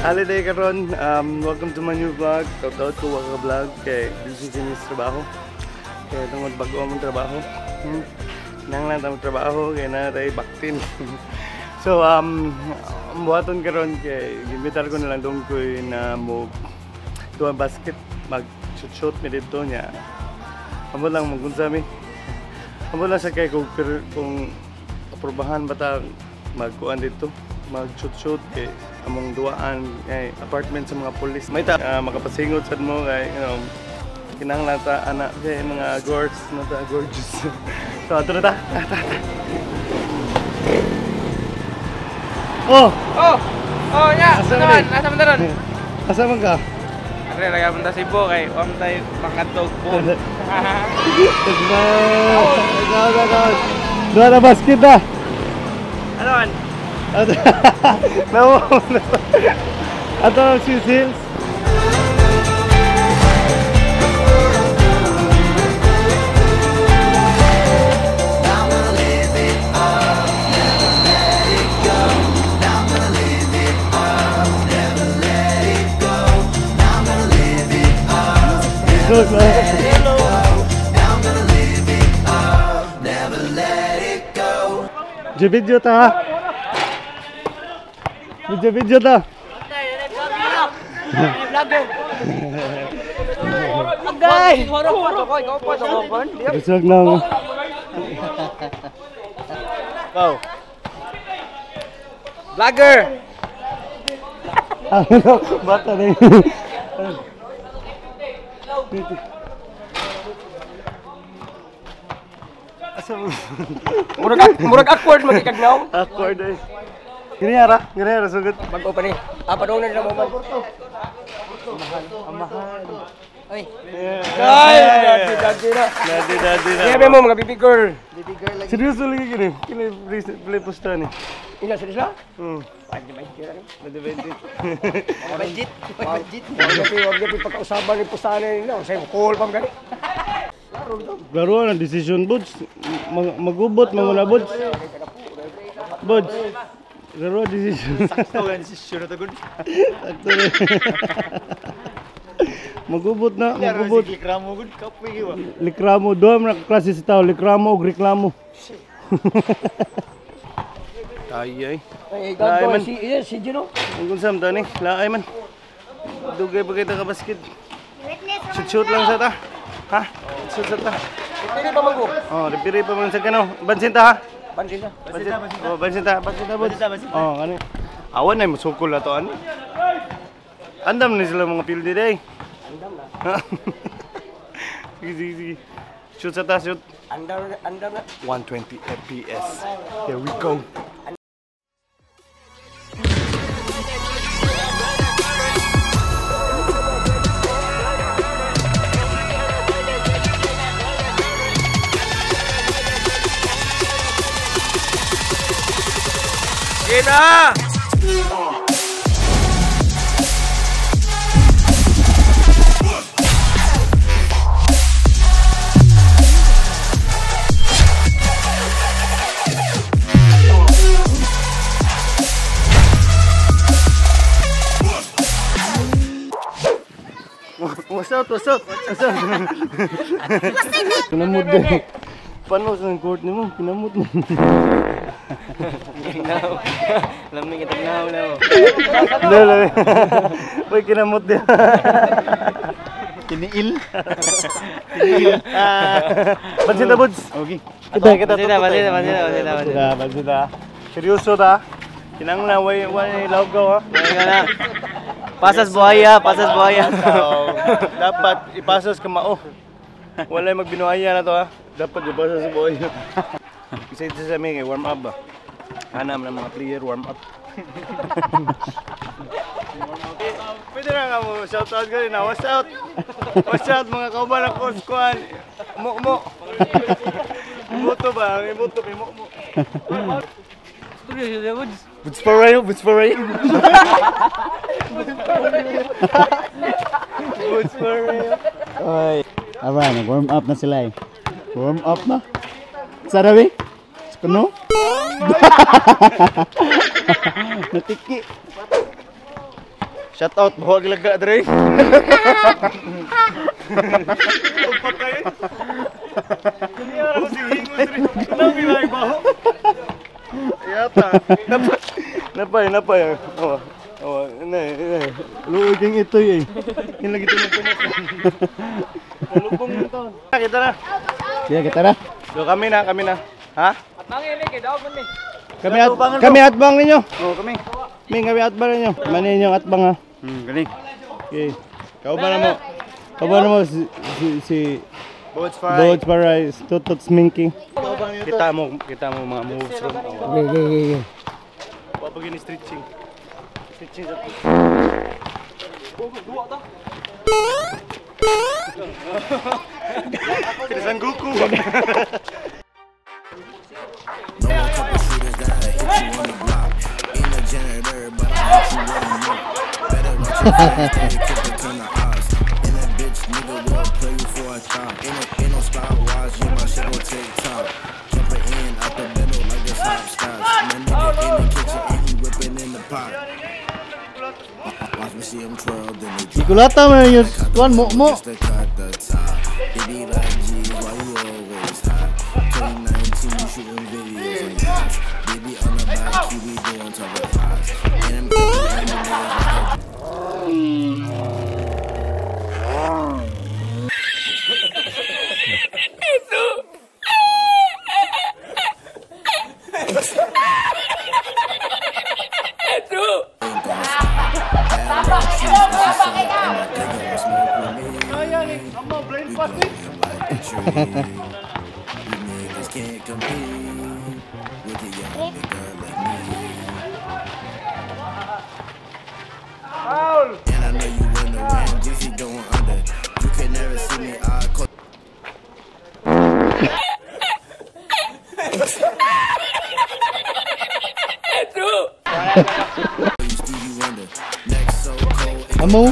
holiday karon. Welcome to my new vlog. Taot ko waka vlog kay busy sinis trabaho. Kaya tungod bago ang trabaho. Nang lang tamo trabaho kay na tay baktin. So buhaton karon kay gimitar ko na lang dong ko na mo tuwa basket mag shoot mi dito niya. Amo lang magunsa mi. Amo lang sa kay kung aprobahan bata magkuan dito. Mag-shoot kay among duaan kay apartment sa mga pulis. May makapasingot sad mo kay kinahanglan ta ana kay mga gorgeous. So ato na ta. Oh, ya. Asa man daron? Asa man ka? Are lagi punta Cebu kay wam tay makadtog po. Dua na basket na. Ano man? NAMO. Ato ang sisils. Video ta. Video ta. Guys, besok lang. Wow. Vlogger. Ano bata ni. Murag awkward magikagnaw. Awkward eh. Giniyara sugod. Bago pa ni. Padung na mo man. Amahan. Oy. Dadi na. Kaya mo mga baby girl. Seryoso lagi gini. Kini beli pusta ni. Ina serius? Budget. Wag pagkausaban ni pustahan nila. Say call pam gani. Garo na decision buds. Magubot manguna buds. Buds. Garo decision. Sakto yan decision na to good. Sakto. Magubot na, magubot. Likramo good kapoy giwa. Likramo do na klase sa tao, likramo ug reklamo. Ay. Ay, gagawin si Gino. Ang gunsam to ni, laay man. Dugay pa kita ka basket. Shoot lang sa ta. Ha? Shoot sa ta. Pili pa mango. Repiri pa man sa kano. Bansin ta ha. Bansin ta. Bansin ta. Oh, kani. Awan na musukol na to ani. Andam na sila mga pildi day. Andam na. Sige. Shoot sa ta, shoot. Andam na. 120 FPS. Here we go. Gina! What's up? Kinamot din. Paano sa court ni mo? Kinamot mo. Lamig itag nahaw na mo. Lala. Uy, kinamot din. Kiniil. Bansin ta, buds. Okay. Bansin ta. Seryoso ta. Kinanglan way lawgaw ha. Pasas buhaya. Dapat ipasas ka mao. Walay magbinuhaya na to ha. Dapat ipasas sa buhaya. Isa sa amin warm up ba. Hanam ng mga player warm up. Pwede na nga mo shout out ka rin na. Watch out mga kauban ako squad. Mo. Ibuto ba? Ibuto kay mo. Buds pa rayo. Oy, aba, nag-warm up na sila eh. Warm up na? Sarabi? Kuno? Natiki. Shout out, buhag laga dre. Patay. Kanya ako si Wingo dre. Nang bilay baho. Yata. Napay. Luog yung ito eh. Yung lagi tumutunog. Lubong nito. Kita na. Sige, kita na. So kami na. Ha? Kami atbang ninyo. Oo, kami. Kami atbang ninyo. Manin yung atbang ha. Galing. Okay. Kau ba na mo si Boats Boats Paray, Tutot Sminky. Kita mo mga moves ron. Okay. Papagin stretching. Stretching sa to. Dua ta. Kirisan Goku. Kulata mo yung tuan mo. Amo?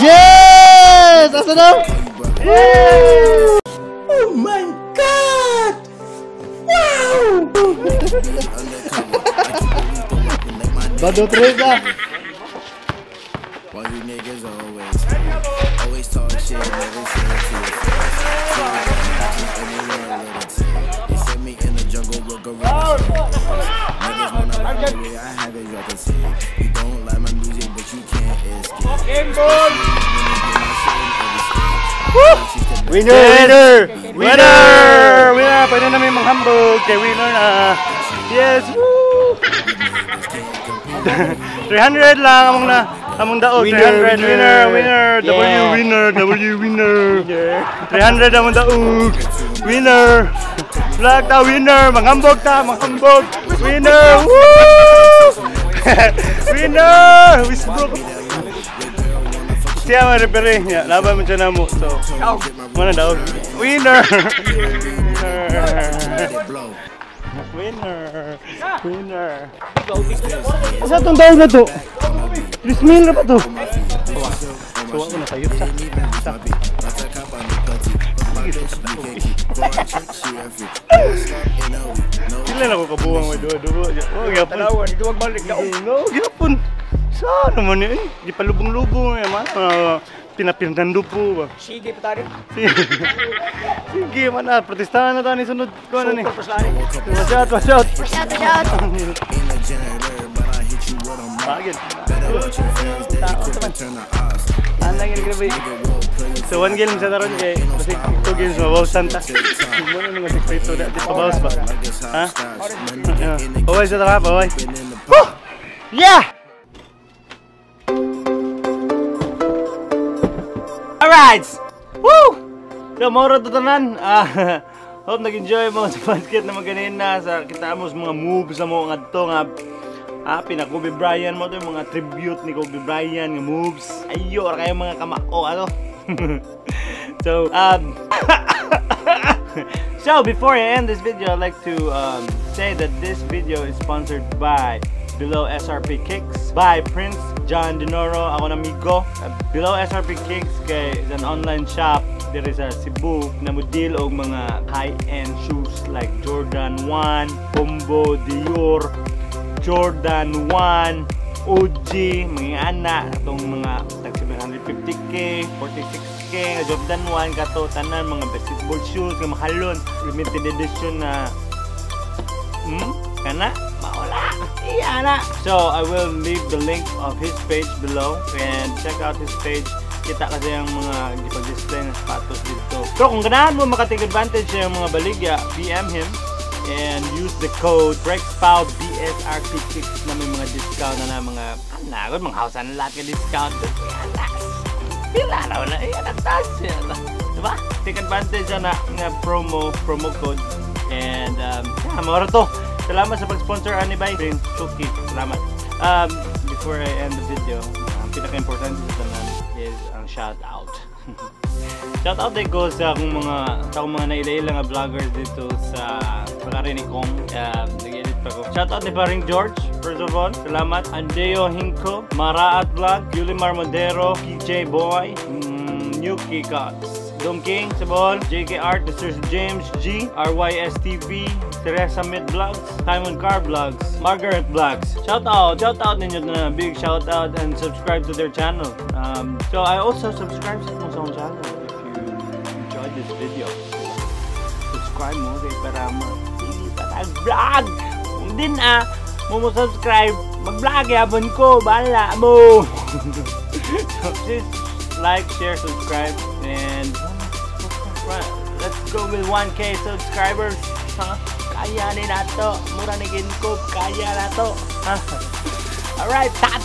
Yes! Asa daw? Oh my God! Wow! Bado Treza! Why you niggas always talk shit, never say it to your face. They sent me in the jungle with gorillas. Niggas wanna ride the way I have it, y'all can see. You don't like my music, but you can't escape. Game ball! Winner! Pwede namin manghambog kay winner na. Yes! Woo! 300 lang among daog. 300 winner. W winner. 300 among daog. Winner. Vlog ta winner. Manghambog. Winner. Woo! Winner! Wisbrook. Siya ma-referee niya. Laban mo siya na mo. So, mana daw? Winner! Winner! Asa itong daog na to? 3,000 na pa to? Suwa ko na tayo sa. Sila na ko kabuwang may duwa-duwa. Oh, gapon. Tanawan, ito magbalik na. No, gapon. Saan naman yun? Di pa lubong-lubong naman. Pinapirnando po ba? Sige, patari. Sige man na. Protestahan na tayo ni sunod. Kung ano ni? Super paslari. Watch out. Bagin. Anang yung grabe. So 1 game sa taron kay kasi 2 games mabawas santa. Mo na nga sekreto na di pabawas ba? Ha? Baway sa tara, baway. Yeah! Alright! Woo! So, moro to tanan. Hope nag-enjoy mo sa basket na maganina sa kita mo sa mga moves sa mo nga to nga pina Kobe Bryant mo to yung mga tribute ni Kobe Bryant nga moves. Ayo kayo mga kamao ano. So before I end this video, I'd like to say that this video is sponsored by Below SRP Kicks by Prince John Dinoro, ako na amigo. Below SRP Kicks kay an online shop there is a Cebu na mo deal og mga high-end shoes like Jordan 1, Combo, Dior, Jordan 1, OG, mga anak, itong mga tag 750k, 46k, nga Jordan 1, kato, tanan, mga basketball shoes, nga mahalon, limited edition na, kana, mawala, iya na. So, I will leave the link of his page below, and check out his page. Kita kasi yung mga ipag-display ng sapatos dito. So, kung ganahan mo makatake advantage yung mga baligya, PM him, and use the code BREXPOW-BSRP6 na may mga discount na mga anagod, mga house na lahat ka discount. Pila na wala, nagtas yan. Diba? Take advantage na promo code. And, mga to. Salamat sa pag-sponsor, Anibay. Chuki, salamat. Before I end the video, ang pinaka-importante sa tanan is ang shout-out. Shoutout din ko sa akong mga naila-ila nga vloggers dito sa pagkarinig kong nag-edit pa ko. Shoutout din pa rin George, first of all. Salamat. Andeo Hinko, Maraat Vlog, Yulimar Modero, PJ Boy, Yuki Cox, Dom King, Sabol, JK Art, Mr. James G, RYSTV, Teresa Mid Vlogs, Simon Car Vlogs, Margaret Vlogs. Shoutout ninyo na big shoutout and subscribe to their channel. So I also subscribe sa mga channel if you enjoyed this video. Subscribe mo kay para hindi pa nag-vlog. Kung din mo subscribe, mag-vlog yapon ko, bala mo. So please like, share, subscribe, and let's go with 1K subscribers. Kaya ni nato, mura ni Ginko, kaya na to. Alright, ta.